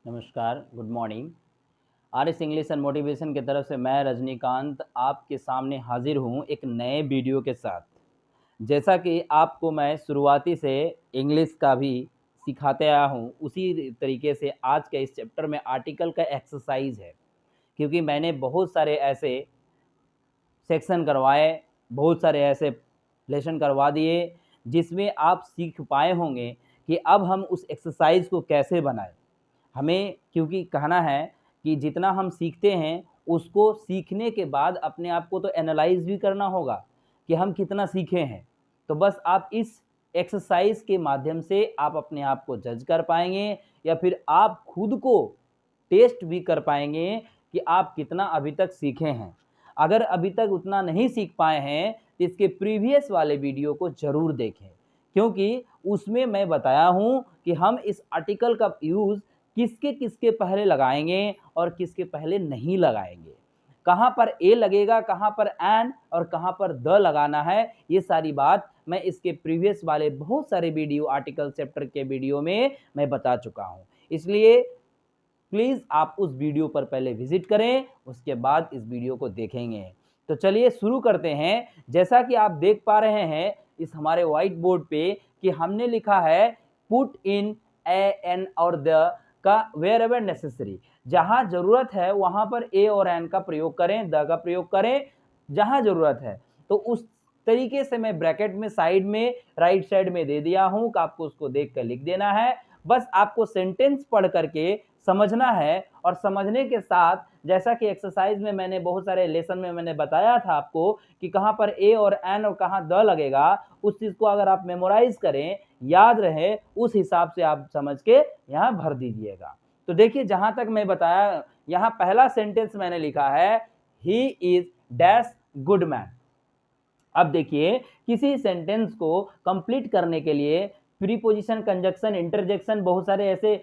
नमस्कार, good morning. RS English and motivation की तरफ से मैं रजनीकांत आपके सामने हाजिर हूँ एक नए वीडियो के साथ। जैसा कि आपको मैं शुरुआती से इंग्लिश का भी सिखाते आया हूँ, उसी तरीके से आज के इस चैप्टर में आर्टिकल का एक्सरसाइज है। क्योंकि मैंने बहुत सारे ऐसे सेक्शन करवाए, बहुत सारे ऐसे लेसन करवा दिए, जिसमें आप सीख पाए होंगे कि अब हम उस एक्सरसाइज को कैसे बनाएँ। हमें क्योंकि कहना है कि जितना हम सीखते हैं, उसको सीखने के बाद अपने आप को तो एनालाइज़ भी करना होगा कि हम कितना सीखे हैं। तो बस आप इस एक्सरसाइज़ के माध्यम से आप अपने आप को जज कर पाएँगे या फिर आप खुद को टेस्ट भी कर पाएँगे कि आप कितना अभी तक सीखे हैं। अगर अभी तक उतना नहीं सीख पाए हैं, तो इसके प्रीवियस वाले वीडियो को ज़रूर देखें, क्योंकि उसमें मैं बताया हूँ कि हम इस आर्टिकल का यूज़ किसके-किसके पहले लगाएँगे और किसके पहले नहीं लगाएँगे। कहाँ पर ए लगेगा, कहाँ पर एन और कहाँ पर द लगाना है, ये सारी बात मैं इसके प्रीवियस वाले बहुत सारे वीडियो आर्टिकल चैप्टर के वीडियो में मैं बता चुका हूँ। इसलिए प्लीज़ आप उस वीडियो पर पहले विज़िट करें, उसके बाद इस वीडियो को देखेंगे। तो चलिए शुरू करते हैं। जैसा कि आप देख पा रहे हैं इस हमारे व्हाइट बोर्ड पे कि हमने लिखा है पुट इन ए, एन और द का वेयरएवर नेसेसरी। जहाँ ज़रूरत है वहाँ पर ए और एन का प्रयोग करें, द का प्रयोग करें जहाँ ज़रूरत है। तो उस तरीके से मैं ब्रैकेट में साइड में राइट साइड में दे दिया हूँ कि आपको उसको देख कर लिख देना है। बस आपको सेंटेंस पढ़ करके समझना है और समझने के साथ जैसा कि एक्सरसाइज में मैंने बहुत सारे लेसन में मैंने बताया था आपको कि कहाँ पर ए और एन और कहाँ द लगेगा, उस चीज़ को अगर आप मेमोराइज करें, याद रहे, उस हिसाब से आप समझ के यहाँ भर दीजिएगा। तो देखिए जहाँ तक मैं बताया, यहाँ पहला सेंटेंस मैंने लिखा है ही इज डैश गुड मैन। अब देखिए किसी सेंटेंस को कंप्लीट करने के लिए प्रीपोजिशन, कंजक्शन, इंटरजेक्शन बहुत सारे ऐसे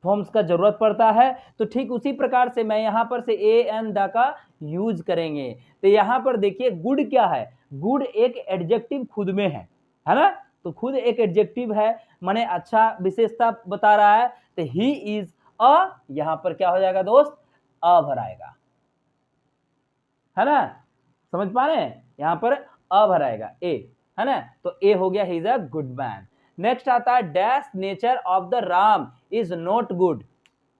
फॉर्म्स का जरूरत पड़ता है। तो ठीक उसी प्रकार से मैं यहाँ पर से ए एन द का यूज करेंगे। तो यहाँ पर देखिए गुड क्या है, गुड एक एडजेक्टिव खुद में है ना। तो खुद एक एडजेक्टिव है, माने अच्छा विशेषता बता रहा है। तो ही इज अ, यहाँ पर क्या हो जाएगा दोस्त, अ भर आएगा, है ना। समझ पा रहे हैं, यहाँ पर अ भर आएगा ए, है ना। तो ए हो गया ही is a good man. Next आता है dash nature of the Ram is not good.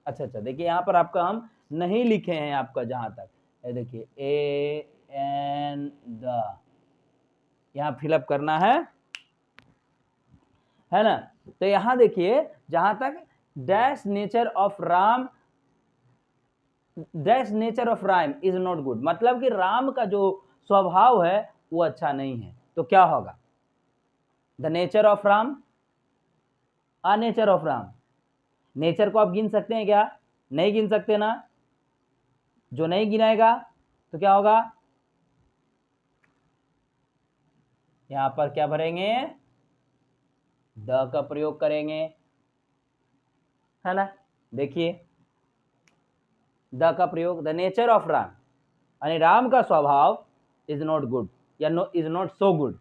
अच्छा देखिए यहाँ पर आपका हम नहीं लिखे हैं आपका, जहां तक ये देखिए ए एन द यहाँ फिलअप करना है ना। तो यहाँ देखिए जहां तक dash nature of Ram, dash nature of Ram is not good, मतलब कि राम का जो स्वभाव है वो अच्छा नहीं है। तो क्या होगा, the nature of Ram, a nature of Ram. Nature को आप गिन सकते हैं क्या, नहीं गिन सकते ना। जो नहीं गिनाएगा तो क्या होगा, यहां पर क्या भरेंगे, द का प्रयोग करेंगे, है ना। देखिए द का प्रयोग, द नेचर ऑफ राम, यानी राम का स्वभाव इज नॉट गुड या no is not so good.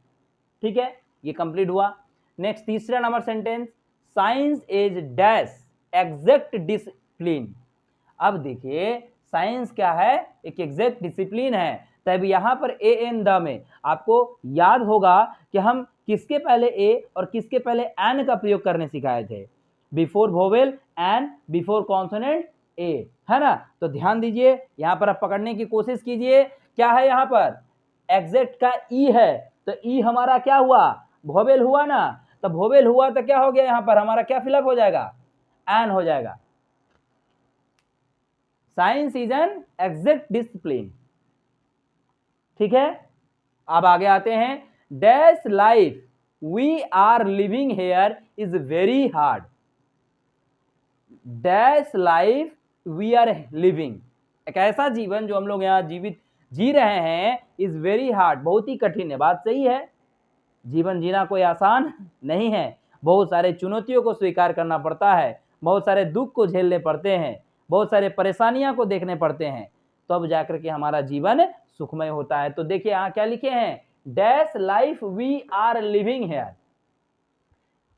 ठीक है, ये कंप्लीट हुआ। नेक्स्ट तीसरा number sentence, science is dash exact discipline. अब देखिए साइंस क्या है, एक एग्जैक्ट डिसिप्लिन है। तब यहाँ पर ए एन द में आपको याद होगा कि हम किसके पहले ए और किसके पहले एन का प्रयोग करने सिखाए थे, before vowel and before consonant a, है ना। तो ध्यान दीजिए यहाँ पर आप पकड़ने की कोशिश कीजिए, क्या है यहाँ पर एग्जैक्ट का ई है। तो ई हमारा क्या हुआ, वोवेल हुआ ना। तो वोवेल हुआ तो क्या हो गया, यहाँ पर हमारा क्या फिलअप हो जाएगा, एन हो जाएगा। Science is an exact discipline. ठीक है, अब आगे आते हैं, dash life we are living here is very hard. Dash life we are living, एक ऐसा जीवन जो हम लोग यहाँ जीवित जी रहे हैं, इज वेरी हार्ड, बहुत ही कठिन है। बात सही है, जीवन जीना कोई आसान नहीं है, बहुत सारे चुनौतियों को स्वीकार करना पड़ता है, बहुत सारे दुख को झेलने पड़ते हैं, बहुत सारे परेशानियां को देखने पड़ते हैं, तब तो जाकर के हमारा जीवन सुखमय होता है। तो देखिए यहाँ क्या लिखे हैं, dash life we are living here,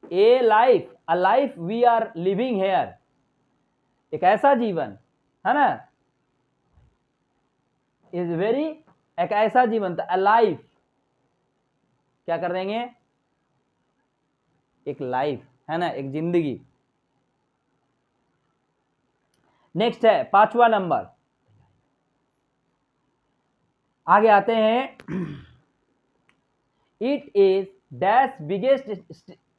a life, a life we are living here, एक ऐसा जीवन, है ना, इज वेरी, एक ऐसा जीवन, अ लाइफ, क्या कर देंगे, एक लाइफ, है ना, एक जिंदगी। नेक्स्ट है 5वां नंबर, आगे आते हैं। It is dash biggest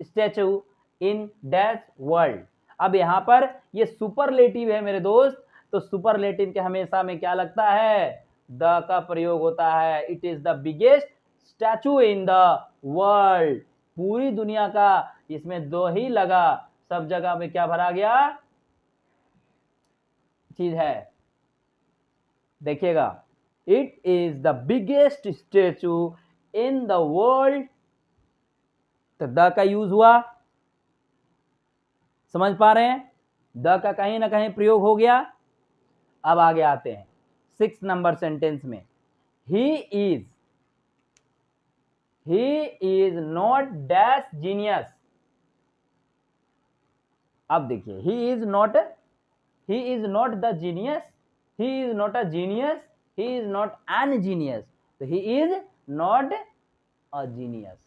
statue in dash world. अब यहां पर ये सुपरलेटिव है मेरे दोस्त, तो सुपरलेटिव के हमेशा में क्या लगता है, द का प्रयोग होता है। It is the biggest statue in the world, पूरी दुनिया का, इसमें दो ही लगा, सब जगह में क्या भरा गया चीज है, देखिएगा। It is the biggest statue in the world, तो द का यूज हुआ, समझ पा रहे हैं, द का कहीं ना कहीं प्रयोग हो गया। अब आगे आते हैं 6 नंबर सेंटेंस में। He is not dash genius. अब देखिए, he is not the genius, he is not a genius, he is not an genius, तो he is not a genius,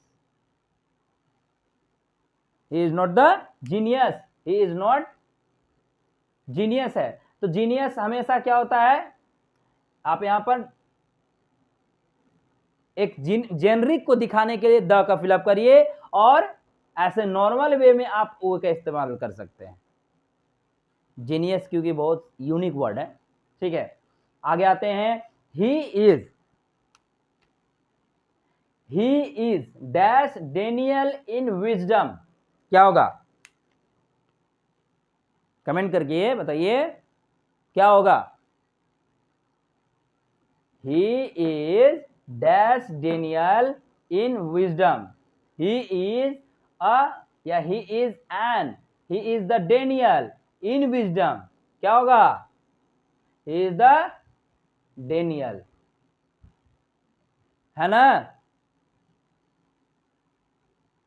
he is not the genius, he is not genius है। तो genius हमेशा क्या होता है, आप यहां पर एक जेनरिक को दिखाने के लिए द का फिलअप करिए, और ऐसे नॉर्मल वे में आप ओ का इस्तेमाल कर सकते हैं। जीनियस क्योंकि बहुत यूनिक वर्ड है, ठीक है। आगे आते हैं, he is dash Daniel in wisdom, क्या होगा, कमेंट करके बताइए क्या होगा। He is dash Daniel in wisdom, he is a, या he is an, he is the Daniel in wisdom, क्या होगा, ही इज द डेनियल, है ना,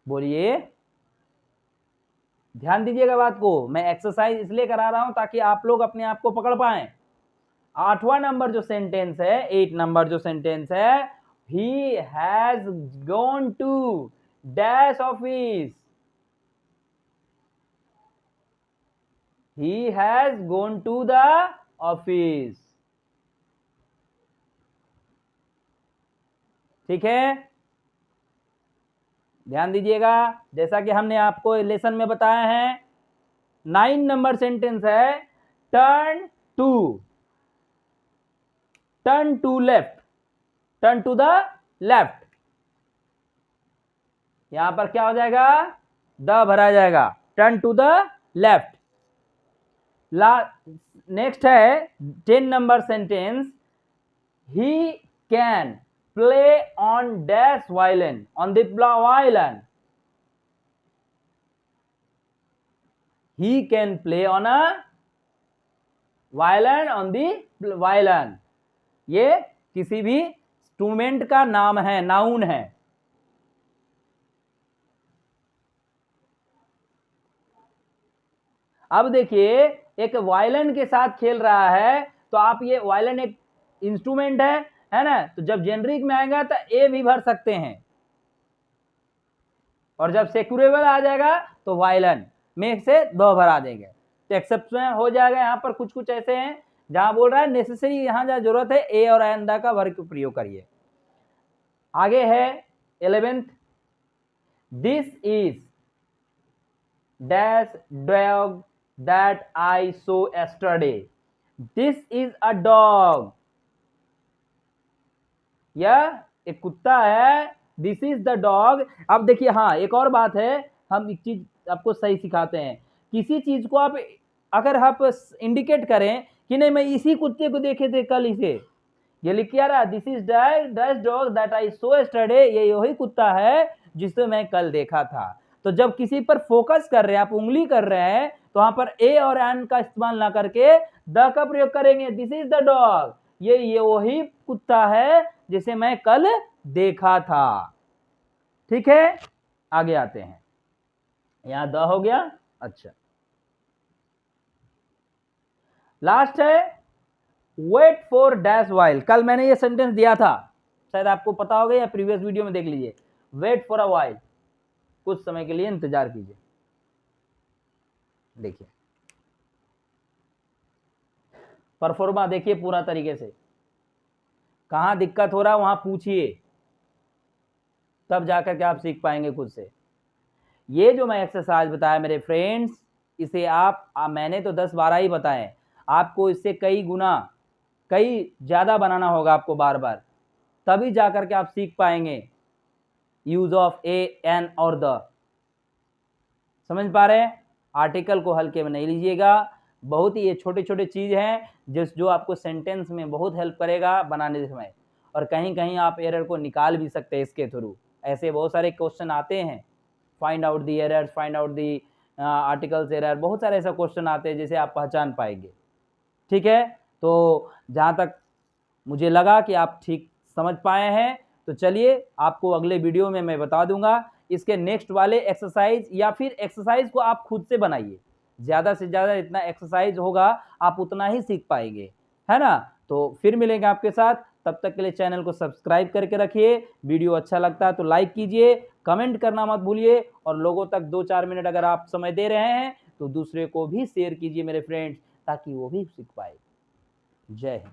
बोलिए, ध्यान दीजिएगा बात को, मैं एक्सरसाइज इसलिए करा रहा हूं ताकि आप लोग अपने आप को पकड़ पाए। 8वां नंबर जो सेंटेंस है, 8 नंबर जो सेंटेंस है, he has gone to dash office, he has gone to the office, ठीक है, ध्यान दीजिएगा। जैसा कि हमने आपको लेसन में बताया है, 9 नंबर सेंटेंस है, turn to left, turn to the left, यहां पर क्या हो जाएगा, द भरा जाएगा, turn to the left. Next है 10 number sentence, he can play on dash violin, on the violin, he can play on a violin, on the violin, ये किसी भी इंस्ट्रूमेंट का नाम है, नाउन है। अब देखिए, एक वायलिन के साथ खेल रहा है, तो आप ये वायलिन एक इंस्ट्रूमेंट है ना, तो जब जेनरिक में आएगा तो ए भी भर सकते हैं, और जब सेक्यूरेबल आ जाएगा तो वायलिन में से दो भरा देंगे, तो एक्सेप्शन हो जाएगा। यहाँ पर कुछ कुछ ऐसे हैं जहां बोल रहा है नेसेसरी, यहां जहां जरूरत है ए और एन द का वर्ग प्रयोग करिए। आगे है 11th, this is dash dog that I so yesterday, this is a dog, यह एक कुत्ता है, दिस इज द डॉग। अब देखिए, हाँ एक और बात है, हम एक चीज आपको सही सिखाते हैं, किसी चीज को आप अगर आप इंडिकेट करें कि नहीं मैं इसी कुत्ते को देखे थे कल, इसे ये लिख के आ रहा, this is dash dog that I so yesterday, ये वही कुत्ता है जिसे मैं कल देखा था। तो जब किसी पर फोकस कर रहे हैं, आप उंगली कर रहे हैं, तो वहां पर ए और एन का इस्तेमाल ना करके द का प्रयोग करेंगे, दिस इज द डॉग, ये वही कुत्ता है जिसे मैं कल देखा था, ठीक है। आगे आते हैं, यहां द हो गया, अच्छा, लास्ट है वेट फॉर डैश वाइल। कल मैंने ये सेंटेंस दिया था, शायद आपको पता होगा या प्रीवियस वीडियो में देख लीजिए। वेट फॉर अ वाइल, कुछ समय के लिए इंतजार कीजिए। देखिए परफॉर्मा देखिए पूरा तरीके से, कहां दिक्कत हो रहा है वहां पूछिए, तब जाकर के आप सीख पाएंगे खुद से। ये जो मैं एक्सरसाइज बताया मेरे फ्रेंड्स, इसे मैंने तो 10-12 ही बताए, आपको इससे कई गुना कई ज़्यादा बनाना होगा आपको बार बार, तभी जाकर के आप सीख पाएंगे यूज ऑफ ए, एन और द। समझ पा रहे हैं? आर्टिकल को हल्के में नहीं लीजिएगा, बहुत ही ये छोटे छोटे चीज़ हैं जो आपको सेंटेंस में बहुत हेल्प करेगा बनाने समय, और कहीं कहीं आप एरर को निकाल भी सकते हैं इसके थ्रू। ऐसे बहुत सारे क्वेश्चन आते हैं, find out the errors, find out the articles error, बहुत सारे ऐसा क्वेश्चन आते हैं जिसे आप पहचान पाएंगे। ठीक है, तो जहाँ तक मुझे लगा कि आप ठीक समझ पाए हैं, तो चलिए आपको अगले वीडियो में मैं बता दूंगा इसके नेक्स्ट वाले एक्सरसाइज, या फिर एक्सरसाइज को आप खुद से बनाइए। ज़्यादा से ज़्यादा जितना एक्सरसाइज होगा आप उतना ही सीख पाएंगे, है ना। तो फिर मिलेंगे आपके साथ, तब तक के लिए चैनल को सब्सक्राइब करके रखिए। वीडियो अच्छा लगता है तो लाइक कीजिए, कमेंट करना मत भूलिए, और लोगों तक 2-4 मिनट अगर आप समय दे रहे हैं तो दूसरे को भी शेयर कीजिए मेरे फ्रेंड्स, ताकि वो भी सीख पाए। जय हिंद।